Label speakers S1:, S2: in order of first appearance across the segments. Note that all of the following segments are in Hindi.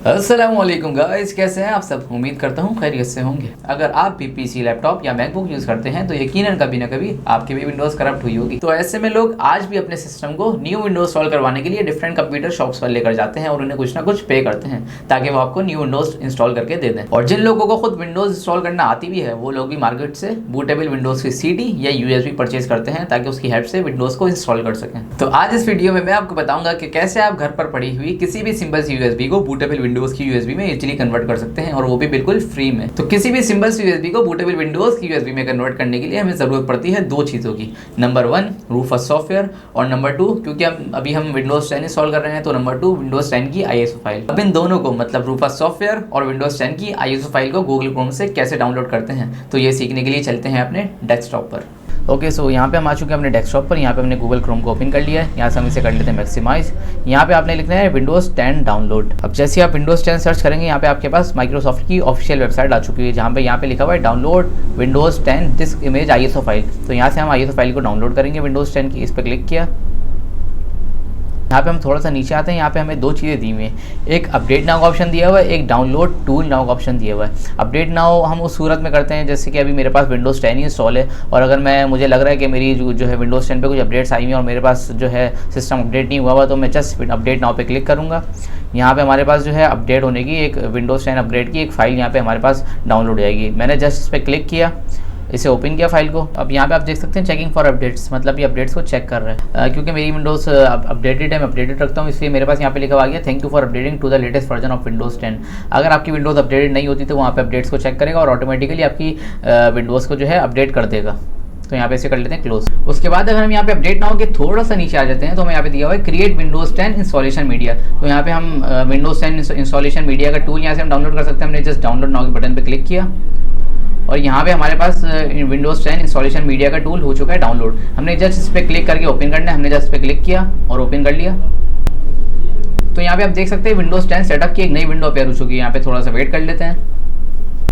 S1: अस्सलामुअलैकुम गाइस, कैसे हैं आप सब। उम्मीद करता हूं खैरियत से होंगे। अगर आप भी पीसी, लैपटॉप या मैकबुक यूज़ करते हैं तो यकीनन कभी ना कभी आपकी भी विंडोज़ करप्ट हुई होगी। तो ऐसे में लोग आज भी अपने सिस्टम को न्यू विंडोज़ इंस्टॉल करवाने के लिए डिफरेंट कंप्यूटर शॉप्स पर लेकर जाते हैं और उन्हें कुछ ना कुछ पे करते हैं ताकि वो आपको न्यू विंडोज़ इंस्टॉल करके दे दें। और जिन लोगों को खुद विंडोज़ इंस्टॉल करना आती भी है वो लोग भी मार्केट से बूटेबल विंडोज़ की CD या USB परचेज करते हैं ताकि उसकी हेल्प से विंडोज़ को इंस्टॉल कर सकें। तो आज इस वीडियो में मैं आपको बताऊंगा कि कैसे आप घर पर पड़ी हुई किसी भी सिंपल सी USB को बूटेबल विंडोज़ की USB में इजीली कन्वर्ट कर सकते हैं और वो भी बिल्कुल फ्री में। तो किसी भी सिंपल सी USB को बूटेबल विंडोज़ की USB में कन्वर्ट करने के लिए हमें ज़रूरत पड़ती है दो चीज़ों की। नंबर 1 रूफस सॉफ्टवेयर और नंबर 2 क्योंकि अभी हम विंडोज़ 10 इंस्टॉल कर रहे हैं तो नंबर 2 विंडोज़ 10 की ISO फाइल। अब इन दोनों को मतलब रूफस सॉफ्टवेयर और विंडोज़ 10 की ISO फाइल को गूगल क्रोम से कैसे डाउनलोड करते हैं तो ये सीखने के लिए चलते हैं अपने डेस्कटॉप पर। ओके सो यहाँ पे हम आ चुके हैं अपने डेस्कटॉप पर। यहाँ पे हमने गूगल क्रोम को ओपन कर लिया है। यहाँ से हम इसे कर लेते हैं मैक्सिमाइज। यहाँ पे आपने लिखना है विंडोज़ 10 डाउनलोड। अब जैसे आप विंडोज़ 10 सर्च करेंगे यहाँ पे आपके पास माइक्रोसॉफ्ट की ऑफिशियल वेबसाइट आ चुकी है जहाँ पे यहाँ पे लिखा हुआ है download Windows 10 disc image ISO file. तो यहाँ से हम ISO फाइल को डाउनलोड करेंगे विंडोज़ 10 की। इस पर क्लिक किया। यहाँ पे हम थोड़ा सा नीचे आते हैं। यहाँ पे हमें दो चीज़ें दी हुई हैं, एक अपडेट नाउ का ऑप्शन दिया हुआ है, एक डाउनलोड टूल नाउ का ऑप्शन दिया हुआ है। अपडेट नाउ हम उस सूरत में करते हैं जैसे कि अभी मेरे पास विंडोज़ 10 ही इंस्टॉल है और अगर मुझे लग रहा है कि मेरी जो है विंडोज़ 10 पे कुछ अपडेट्स आई हुई हैं और मेरे पास जो है सिस्टम अपडेट नहीं हुआ तो मैं जस्ट अपडेट नाउ पे क्लिक करूँगा। यहाँ पे हमारे पास जो है अपडेट होने की एक विंडोज़ 10 अपग्रेड की एक फ़ाइल यहाँ पे हमारे पास डाउनलोड हो जाएगी। मैंने जस्ट इस पर क्लिक किया, इसे ओपन किया फाइल को। अब यहाँ पे आप देख सकते हैं चेकिंग फॉर अपडेट्स, मतलब ये अपडेट्स को चेक कर रहा है। क्योंकि मेरी विंडोज़ अपडेटेड है, मैं अपडेटेड रखता हूँ, इसलिए मेरे पास यहाँ पे लिखा हुआ गया thank you for updating to the latest version of Windows 10। अगर आपकी विंडोज़ अपडेटेड नहीं होती तो वहाँ पे अपडेट्स को चेक करेगा और ऑटोमेटिकली आपकी विंडोज़ को जो है अपडेट कर देगा। तो यहाँ पे इसे कर लेते हैं क्लोज। उसके बाद अगर हम यहाँ पे अपडेट नाउ के थोड़ा सा नीचे आ जाते हैं तो हमें यहाँ पे दिया हुआ है क्रिएट विंडोज़ 10 इंस्टॉलेशन मीडिया। तो यहाँ पे हम विंडोज़ 10 इंस्टॉलेशन मीडिया का टूल यहाँ से हम डाउनलोड कर सकते हैं। हमने जस्ट डाउनलोड नाउ के बटन पर क्लिक किया और यहाँ पे हमारे पास विंडोज़ 10 इंस्टॉलेशन मीडिया का टूल हो चुका है डाउनलोड। हमने जस्ट इस पर क्लिक करके ओपन करना है। हमने जस्ट इस पर क्लिक किया और ओपन कर लिया। तो यहाँ पे आप देख सकते हैं विंडोज़ 10 सेटअप की एक नई विंडो अपेयर हो चुकी है। यहाँ पे थोड़ा सा वेट कर लेते हैं।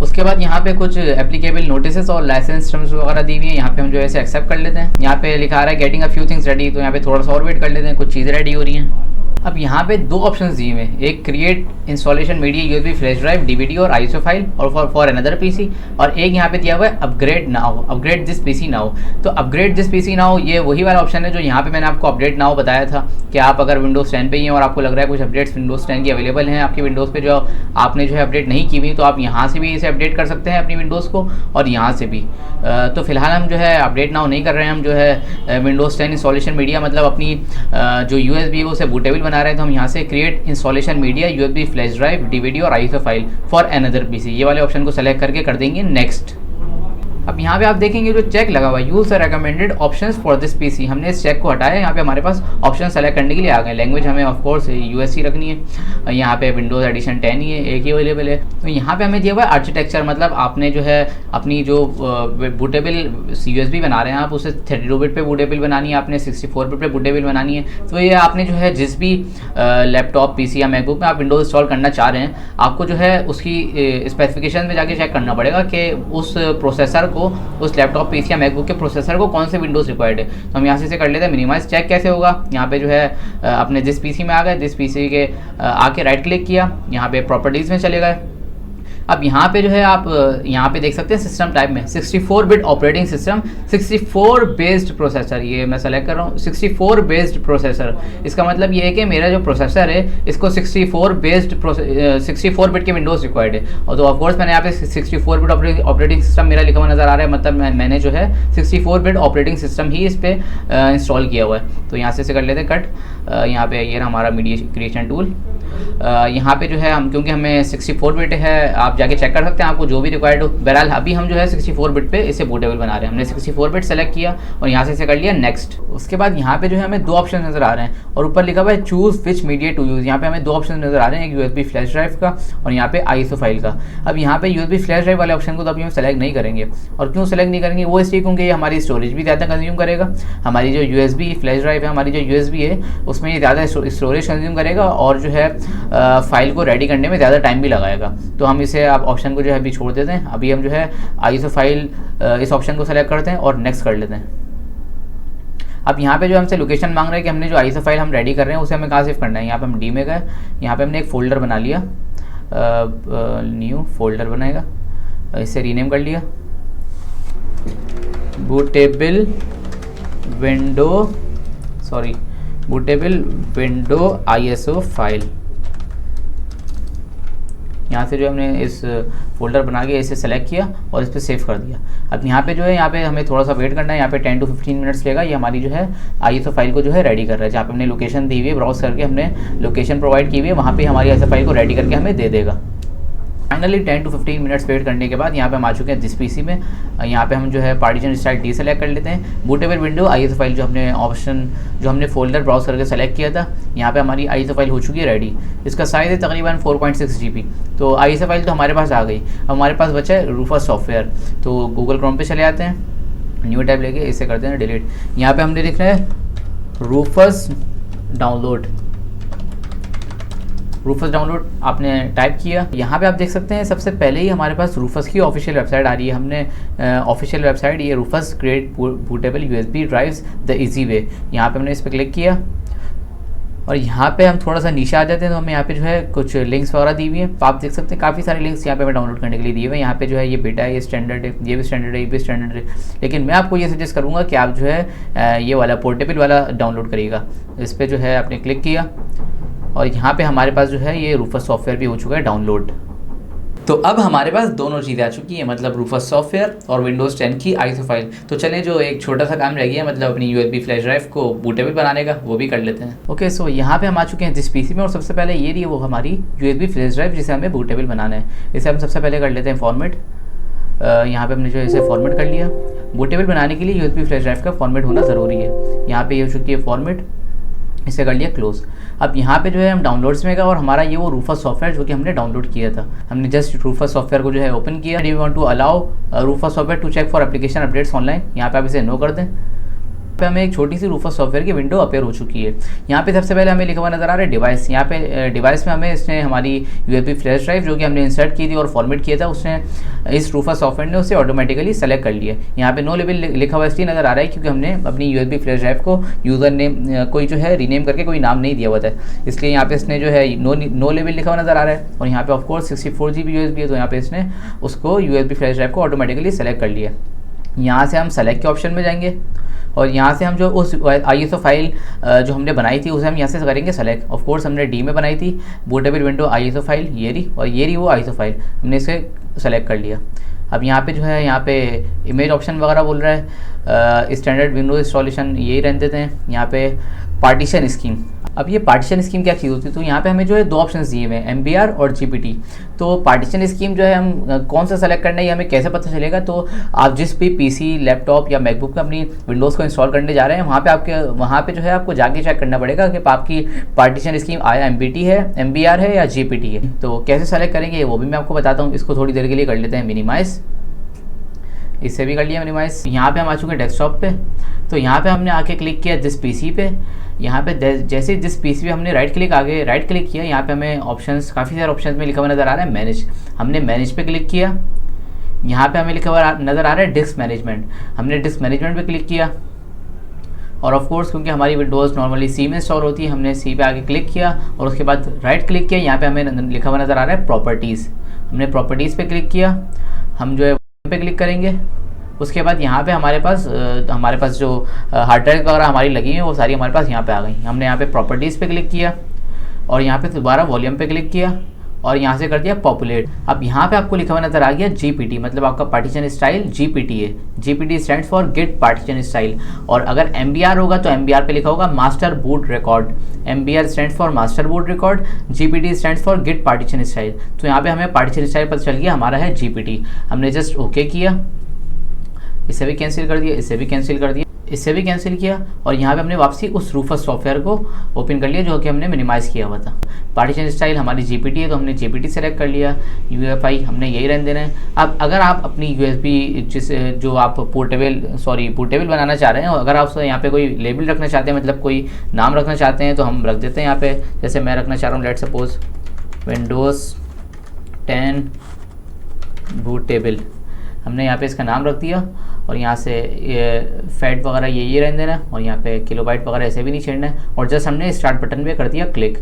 S1: उसके बाद यहाँ पे कुछ एप्लीकेबल नोटिसेस और लाइसेंस टर्म्स वगैरह दी हुई है। यहाँ पे हम जो है इसे एक्सेप्ट कर लेते हैं। यहाँ पे लिखा आ रहा है getting a few things ready. तो यहाँ पे थोड़ा सा और वेट कर लेते हैं, कुछ चीज़ें रेडी हो रही हैं। अब यहाँ पे दो ऑप्शंस दिए हुए हैं, एक create installation media USB flash drive DVD और ISO फाइल और फॉर अनदर PC, और एक यहाँ पे दिया हुआ है upgrade now, upgrade this PC now. तो अपग्रेड दिस PC नाउ ये वही वाला ऑप्शन है जो यहाँ पे मैंने आपको अपडेट नाउ बताया था कि आप अगर विंडोज़ 10 पे ही हैं और आपको लग रहा है कुछ अपडेट्स विंडोज़ 10 की अवेलेबल हैं आपकी विंडोज़ पे जो आपने जो है अपडेट नहीं की हुई, तो आप यहाँ से भी इसे अपडेट कर सकते हैं अपनी विंडोज़ को और यहाँ से भी। तो फिलहाल हम जो है अपडेट नाउ नहीं कर रहे हैं, हम जो है विंडोज़ 10 इंस्टॉलेशन मीडिया मतलब अपनी जो USB है उसे बूटेबल बना रहे हैं। तो हम यहाँ से create installation media USB flash drive DVD और ISO file for another PC ये वाले ऑप्शन को सेलेक्ट करके कर देंगे नेक्स्ट। अब यहाँ पे आप देखेंगे जो चेक लगा हुआ है use recommended options for this PC, हमने इस चेक को हटाया। यहाँ पे हमारे पास ऑप्शन सेलेक्ट करने के लिए आ गए। लैंग्वेज हमें ऑफ कोर्स USC रखनी है। यहाँ पे विंडोज़ एडिशन 10 ही है, एक ही अवेलेबल है। तो यहाँ पे हमें दिया हुआ है आर्किटेक्चर, मतलब आपने जो है अपनी जो बूटेबल USB बना रहे हैं आप उसे 32 बिट पे बूटेबल बनानी है, आपने 64 बिट पे बूटेबल बनानी है। तो ये आपने जो है जिस भी लैपटॉप PC या मैकबुक में आप विंडोज़ इंस्टॉल करना चाह रहे हैं आपको जो है उसकी स्पेसिफिकेशन में जाके चेक करना पड़ेगा कि उस प्रोसेसर को, उस लैपटॉप PC या मैकबुक के प्रोसेसर को कौन से विंडोज़ रिक्वायर्ड है। तो हम यहाँ से कर लेते हैं मिनिमाइज। चेक कैसे होगा, यहाँ पे जो है अपने जिस PC में आ गए, जिस PC के आके राइट क्लिक किया, यहाँ पे प्रॉपर्टीज़ में चले गए। अब यहाँ पे जो है आप यहाँ पे देख सकते हैं सिस्टम टाइप में 64 bit operating system 64 based processor, ये मैं सेलेक्ट कर रहा हूँ 64 बेस्ड प्रोसेसर। इसका मतलब ये है कि मेरा जो प्रोसेसर है इसको 64 बिट के विंडोज़ रिक्वायर्ड है। और तो ऑफकोर्स मैंने यहाँ पे 64 बिट ऑपरेटिंग सिस्टम मेरा लिखा हुआ नज़र आ रहा है, मतलब मैंने जो है 64 बिट ऑपरेटिंग सिस्टम ही इस पर इंस्टॉल किया हुआ है। तो यहाँ से कर लेते हैं कट। यहाँ पे ये हमारा मीडिया क्रिएशन टूल। यहाँ पे जो है हम क्योंकि हमें 64 बिट है, आप जाके चेक कर सकते हैं आपको जो भी रिक्वायर्ड हो। बहरहाल अभी हम जो है 64 बिट पे इसे बूटेबल बना रहे हैं। हमने 64 बिट सेलेक्ट किया और यहाँ से इसे कर लिया नेक्स्ट। उसके बाद यहाँ पे जो है हमें दो ऑप्शन नज़र आ रहे हैं और ऊपर लिखा हुआ है choose which media to use. यहाँ पे हमें दो ऑप्शन नज़र आ रहे हैं, एक USB फ्लैश ड्राइव का और यहाँ पे ISO फाइल का। अब यहाँ पे USB फ्लैश ड्राइव वाले ऑप्शन को तो अभी हम सेलेक्ट नहीं करेंगे। और क्यों सेलेक्ट नहीं करेंगे, वो इसलिए क्योंकि ये हमारी स्टोरेज भी ज़्यादा कंज्यूम करेगा। हमारी जो USB फ्लैश ड्राइव है, हमारी जो USB है उसमें ये ज़्यादा स्टोरेज कंज्यूम करेगा और जो है फाइल को रेडी करने में ज़्यादा टाइम भी लगाएगा। तो हम इसे आप ऑप्शन को जो है अभी छोड़ देते हैं। अभी हम जो है ISO फाइल इस ऑप्शन को सेलेक्ट करते हैं और नेक्स्ट कर लेते हैं। अब यहाँ पे जो हमसे लोकेशन मांग रहा है कि हमने जो ISO फाइल हम रेडी कर रहे हैं उसे हमें कहाँ सेव करना है। यहाँ पे हम D में गए, यहाँ पे हमने एक फ़ोल्डर बना लिया न्यू फोल्डर बनाएगा, इसे रीनेम कर लिया, बूटेबल विंडो ISO फाइल। यहाँ से जो हमने इस फोल्डर बना के इसे सेलेक्ट किया और इस पर सेव कर दिया। अब यहाँ पे जो है, यहाँ पे हमें थोड़ा सा वेट करना है, यहाँ पे 10 to 15 मिनट्स लेगा। ये हमारी जो है ISO फाइल को जो है रेडी कर रहा है। जहाँ पे हमने लोकेशन दी हुई है, ब्राउज करके हमने लोकेशन प्रोवाइड की हुई है, वहाँ पे हमारी ISO फाइल को रेडी करके हमें दे देगा। फाइनली 10 to 15 मिनट्स वेट करने के बाद यहाँ पे हम आ चुके हैं दिस PC में। यहाँ पे हम जो है पार्टीशन स्टाइल डी सेलेक्ट कर लेते हैं। बूटेबल विंडो ISO फाइल जो हमने फोल्डर ब्राउज करके सेलेक्ट किया था, यहाँ पे हमारी ISO फाइल हो चुकी है रेडी। इसका साइज़ है तकरीबन 4.6 GB। तो ISO फाइल तो हमारे पास आ गई। अब हमारे पास बचा है रूफस सॉफ्टवेयर। तो गूगल क्रोम पे चले आते हैं, न्यू टैब लेके इसे करते हैं डिलीट। यहाँ पे हमने लिखना है रूफस डाउनलोड आपने टाइप किया। यहाँ पे आप देख सकते हैं सबसे पहले ही हमारे पास रूफस की ऑफिशियल वेबसाइट आ रही है। हमने ऑफिशियल वेबसाइट, ये Rufus create bootable USB drives the easy way, यहाँ पे हमने इस पर क्लिक किया और यहाँ पे हम थोड़ा सा नीचे आ जाते हैं तो हमें यहाँ पे जो है कुछ लिंक्स वगैरह दी हुई है। तो आप देख सकते हैं काफ़ी सारे लिंक्स यहाँ पे हमें डाउनलोड करने के लिए दिए हुए हैं। यहाँ पे जो है ये बेटा है, ये स्टैंडर्ड है, ये भी स्टैंडर्ड है, ये भी स्टैंडर्ड है। लेकिन मैं आपको ये सजेस्ट करूँगा कि आप जो है ये वाला पोर्टेबल वाला डाउनलोड करिएगा। इस पर जो है आपने क्लिक किया और यहाँ पे हमारे पास जो है ये रूफस सॉफ्टवेयर भी हो चुका है डाउनलोड। तो अब हमारे पास दोनों चीज़ें आ चुकी हैं, मतलब रूफस सॉफ्टवेयर और विंडोज़ 10 की ISO फाइल। तो चलें, जो एक छोटा सा काम रह गया मतलब अपनी USB फ्लैश ड्राइव को बूटेबल बनाने का, वो भी कर लेते हैं। ओके, सो यहाँ पे हम आ चुके हैं जिस PC में और सबसे पहले ये रही है वो हमारी USB फ्लैश ड्राइव जिसे हमें बूटेबल बनाना है। इसे हम सबसे पहले कर लेते हैं फॉर्मेट। यहाँ पे हमने जो इसे फॉर्मेट कर लिया। बूटेबल बनाने के लिए USB फ्लैश ड्राइव का फॉर्मेट होना ज़रूरी है। यहाँ पे ये हो चुकी है फॉर्मेट, इसे कर लिया क्लोज। अब यहाँ पे जो है हम डाउनलोड्स में गए और हमारा ये वो रूफस सॉफ्टवेयर जो कि हमने डाउनलोड किया था, हमने जस्ट रूफस सॉफ्टवेयर को जो है ओपन किया। We want to allow Rufus software to check for application updates online, यहाँ पे आप इसे नो कर दें। पे हमें एक छोटी सी रूफस सॉफ्टवेयर की विंडो अपेयर हो चुकी है। यहाँ पे सबसे पहले हमें लिखा हुआ नजर आ रहा है डिवाइस। यहाँ पे डिवाइस में हमें इसने हमारी USB फ्लैश ड्राइव जो कि हमने इंसर्ट की थी और फॉर्मेट किया था, उसने इस रूफस सॉफ्टवेयर ने उसे ऑटोमेटिकली सेलेक्ट कर लिया। यहाँ पे नो लेवल लिखा हुआ इसलिए नजर आ रहा है क्योंकि हमने अपनी USB फ्लैश ड्राइव को यूज़र ने कोई जो है रीनेम करके कोई नाम नहीं दिया हुआ था, इसलिए यहाँ पे इसने जो है नो लेवल लिखा हुआ नजर आ रहा है। और यहाँ पे ऑफकोर्स 64 GB USB है, तो यहाँ पे इसने उसको USB फ्लैश ड्राइव को ऑटोमेटिकली सेलेक्ट कर लिया। यहाँ से हम सेलेक्ट के ऑप्शन में जाएंगे और यहाँ से हम जो उस ISO फाइल जो हमने बनाई थी उसे हम यहाँ से करेंगे सेलेक्ट। ऑफ कोर्स हमने D में बनाई थी बूटेबल विंडो ISO फाइल, ये रही, और ये रही वो ISO फाइल, हमने इसे सेलेक्ट कर लिया। अब यहाँ पे जो है यहाँ पे इमेज ऑप्शन वगैरह बोल रहा है, स्टैंडर्ड विंडो इंस्टॉलेशन यही रहने देते हैं। यहाँ पे पार्टीशन स्कीम, अब ये पार्टीशन स्कीम क्या चीज़ होती है, तो यहाँ पे हमें जो है दो ऑप्शन दिए हुए हैं, MBR और GPT। तो पार्टीशन स्कीम जो है हम कौन सा सेलेक्ट करना है ये हमें कैसे पता चलेगा, तो आप जिस भी PC लैपटॉप या मैकबुक में अपनी विंडोज़ को इंस्टॉल करने जा रहे हैं वहाँ पे जो है आपको जाके चेक करना पड़ेगा कि आपकी पार्टीशन स्कीम MBT है, MBR है या GPT है। तो कैसे सेलेक्ट करेंगे वो भी मैं आपको बताता हूँ। इसको थोड़ी देर के लिए कर लेते हैं मिनिमाइज़, इससे भी कर लिया मिनिमाइज़। यहाँ पे हम आ चुके हैं डेस्कटॉप पे, तो यहाँ पे हमने आके क्लिक किया दिस PC पे। यहाँ पे जैसे जिस PC पे हमने राइट क्लिक किया, यहाँ पे हमें ऑप्शंस, काफ़ी सारे ऑप्शंस में लिखा हुआ नज़र आ रहा है मैनेज। हमने मैनेज पे क्लिक किया, यहाँ पे हमें लिखा हुआ नज़र आ रहा है डिस्क मैनेजमेंट। हमने डिस्क मैनेजमेंट पे क्लिक किया और ऑफ कोर्स क्योंकि हमारी विंडोज़ नॉर्मली C में इंस्टॉल होती है, हमने C पे आके क्लिक किया और उसके बाद राइट क्लिक किया। यहाँ पे हमें लिखा हुआ नज़र आ रहा है प्रॉपर्टीज़, हमने प्रॉपर्टीज़ पे क्लिक किया। हम जो है पे क्लिक करेंगे, उसके बाद यहाँ पे हमारे पास जो हार्ड ड्राइव वगैरह हमारी लगी हुई है वो सारी हमारे पास यहाँ पे आ गई। हमने यहाँ पे प्रॉपर्टीज़ पे क्लिक किया और यहाँ पे दोबारा वॉल्यूम पे क्लिक किया और यहाँ से कर दिया पॉपुलेट। अब यहाँ पे आपको लिखा हुआ नज़र आ गया GPT, मतलब आपका पार्टीशन स्टाइल GPT है। GPT stands for gate partition style. और अगर MBR होगा तो MBR पे लिखा होगा master boot record. MBR stands for master boot record, GPT stands for gate partition style. तो यहाँ पे हमें पार्टीशन स्टाइल पता चल गया हमारा है GPT। हमने जस्ट ओके किया, इसे भी कैंसिल कर दिया, इसे भी कैंसिल कर दिया, इससे भी कैंसिल किया और यहाँ पे हमने वापसी उस रूफस सॉफ्टवेयर को ओपन कर लिया जो कि हमने मिनिमाइज़ किया हुआ था। पार्टीशन स्टाइल हमारी GPT है तो हमने GPT सेलेक्ट कर लिया, UEFI हमने यही रहने देना है। अब अगर आप अपनी USB जो आप पोर्टेबल बनाना चाह रहे हैं, अगर आप यहाँ पे कोई लेबल रखना चाहते हैं, मतलब कोई नाम रखना चाहते हैं, तो हम रख देते हैं यहाँ पे। जैसे मैं रखना चाह रहा हूँ लेट सपोज विंडोज़ 10 बूटेबल, हमने यहाँ पे इसका नाम रख दिया और यहाँ से ये फैट वगैरह ये रहने देना है और यहाँ पे किलोबाइट वगैरह ऐसे भी नहीं छेड़ना है और जस्ट हमने स्टार्ट बटन पे कर दिया क्लिक।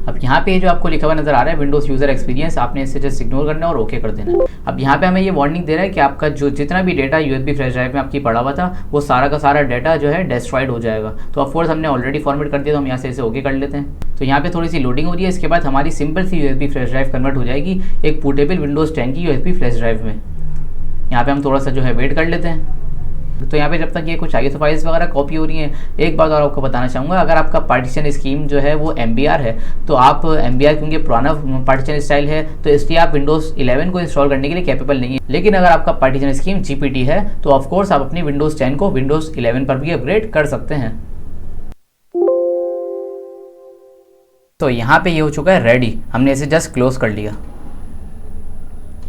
S1: अब यहाँ पे जो आपको लिखा हुआ नजर आ रहा है विंडोज यूजर एक्सपीरियंस, आपने इसे जस्ट इग्नोर करना है और ओके कर देना है। अब यहाँ पे हमें ये वार्निंग दे रहा है कि आपका जो जितना भी डेटा यूएसबी फ्लैश ड्राइव में आपकी पड़ा हुआ था वो सारा का सारा डाटा जो है डिस्ट्रॉयड हो जाएगा। तो ऑफकोर्स हमने ऑलरेडी फॉर्मेट कर दिया, तो हम यहाँ से इसे ओके कर लेते हैं। तो यहाँ पे थोड़ी सी लोडिंग हो रही है, इसके बाद हमारी सिंपल सी यूएसबी फ्लैश ड्राइव कन्वर्ट हो जाएगी एक पोर्टेबल विंडोज 10 की यूएसबी फ्लैश ड्राइव में। यहाँ पे हम थोड़ा सा जो है वेट कर लेते हैं। तो यहाँ पे जब तक ये कुछ ISO फाइल्स वगैरह कॉपी हो रही हैं, एक बात और आपको बताना चाहूँगा, अगर आपका पार्टीशन स्कीम जो है वो MBR है तो आप MBR क्योंकि पुराना पार्टीशन स्टाइल है तो इसलिए आप विंडोज़ 11 को इंस्टॉल करने के लिए कैपेबल नहीं है। लेकिन अगर आपका पार्टीशन स्कीम GPT है तो ऑफकोर्स आप अपनी विंडोज़ 10 को विंडोज़ 11 पर भी अपग्रेड कर सकते हैं। तो यहाँ पे ये हो चुका है रेडी, हमने इसे जस्ट क्लोज कर लिया।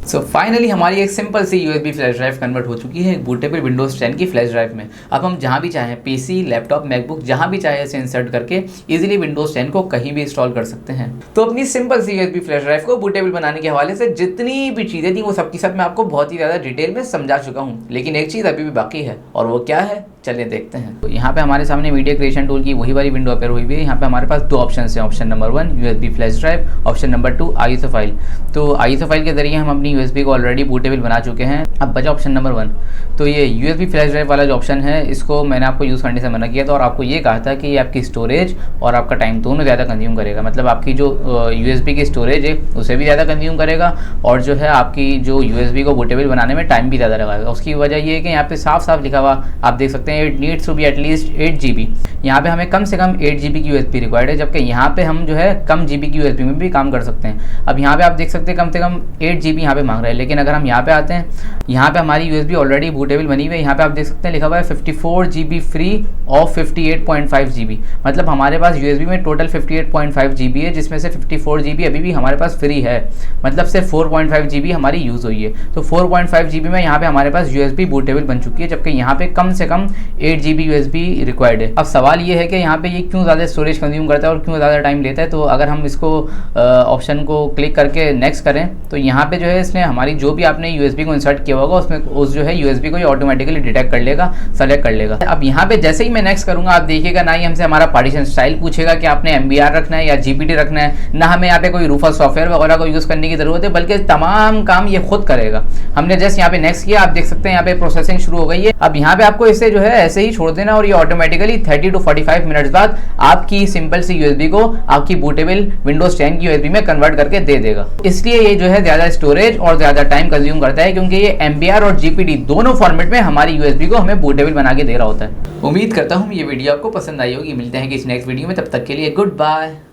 S1: सो फाइनली हमारी एक सिंपल सी यूएसबी फ्लैश ड्राइव कन्वर्ट हो चुकी है एक बूटेबल विंडोज 10 की फ्लैश ड्राइव में। अब हम जहाँ भी चाहें PC, लैपटॉप, मैकबुक जहाँ भी चाहे इसे इंसर्ट करके इजीली विंडोज 10 को कहीं भी इंस्टॉल कर सकते हैं। तो अपनी सिंपल सी यूएसबी फ्लैश ड्राइव को बूटेबल बनाने के हवाले से जितनी भी चीज़ें थी वो सबकी सब मैं आपको बहुत ही ज़्यादा डिटेल में समझा चुका हूँ, लेकिन एक चीज़ अभी भी बाकी है और वो क्या है चलिए देखते हैं। तो यहाँ पे हमारे सामने मीडिया क्रिएशन टूल की वही वाली विंडो अपेयर हुई है। यहाँ पे हमारे पास दो ऑप्शन हैं, option number 1 USB flash drive, option number 2 ISO file. तो ISO फाइल के जरिए हम अपनी यूएसबी को ऑलरेडी बूटेबल बना चुके हैं। अब बचा ऑप्शन नंबर 1। तो ये यूएसबी फ्लैश ड्राइव वाला जो ऑप्शन है इसको मैंने आपको यूज़ करने से मना किया था और आपको ये कहा था कि ये आपकी स्टोरेज और आपका टाइम दोनों ज़्यादा कंज्यूम करेगा। मतलब आपकी जो यूएसबी की स्टोरेज है उसे भी ज़्यादा कंज्यूम करेगा और जो है आपकी जो यूएसबी को बूटेबल बनाने में टाइम भी ज़्यादा लगाएगा। उसकी वजह ये है कि यहाँ पे साफ साफ लिखा हुआ आप देख सकते हैं, it needs to be at least 8 GB। यहाँ पे हमें कम से कम 8 GB की यूएसबी रिक्वायर्ड है, जबकि यहाँ पे हम जो है कम GB की यूएसबी में भी काम कर सकते हैं। अब यहाँ पे आप देख सकते हैं कम से कम 8 GB यहाँ पे मांग रहा है, लेकिन अगर हम यहाँ पे आते हैं, यहाँ पे हमारी यूएसबी ऑलरेडी बूटेबल बनी हुई है। यहाँ पे आप देख सकते हैं लिखा हुआ है 54 GB फ्री और 58.5 GB। मतलब हमारे पास यूएसबी में टोटल 58.5 GB है, जिसमें से 54 GB अभी भी हमारे पास फ्री है। मतलब सिर्फ 4.5 GB हमारी यूज़ हुई है। तो 4.5 GB में यहाँ पे हमारे पास यूएसबी बूटेबल बन चुकी है, जबकि यहाँ पे कम से कम 8 GB यूएसबी रिक्वायर्ड है। अब सवाल ये है कि यहाँ पे ये क्यों ज़्यादा स्टोरेज कंज्यूम करता है और क्यों ज़्यादा टाइम लेता है। तो अगर हम इसको ऑप्शन को क्लिक करके नेक्स्ट करें तो यहाँ पे जो है इसने हमारी जो भी आपने यूएसबी को इंसर्ट किया होगा उसमें उस जो है यूएसबी को ये ऑटोमेटिकली डिटेक्ट कर लेगा, सेलेक्ट कर लेगा। अब यहाँ पे जैसे ही मैं नेक्स्ट करूँगा आप देखिएगा ना ही हमसे हमारा पार्टीशन स्टाइल पूछेगा कि आपने MBR रखना है या GPT रखना है, ना हमें यहाँ पे कोई रूफर सॉफ्टवेयर वगैरह को यूज़ करने की ज़रूरत है, बल्कि तमाम काम ये खुद करेगा। हमने जस्ट यहाँ पे नेक्स्ट किया, आप देख सकते हैं यहाँ पे प्रोसेसिंग शुरू हो गई है। अब यहाँ पे आपको इसे जो है ऐसे ही छोड़ देना और ये ऑटोमेटिकली 30 to 45 मिनट्स बाद आपकी सिंपल सी यूएसबी को आपकी बूटेबल विंडोज 10 की यूएसबी में कन्वर्ट करके दे देगा। इसलिए ये जो है ज़्यादा स्टोरेज और ज़्यादा टाइम कंज्यूम करता है, क्योंकि ये MBR और GPT दोनों फॉर्मेट में हमारी यूएसबी को हमें बूटेबल बना के दे रहा होता है। उम्मीद करता हूँ ये वीडियो आपको पसंद आई होगी। मिलते हैं किसी नेक्स्ट वीडियो में, तब तक के लिए गुड बाय।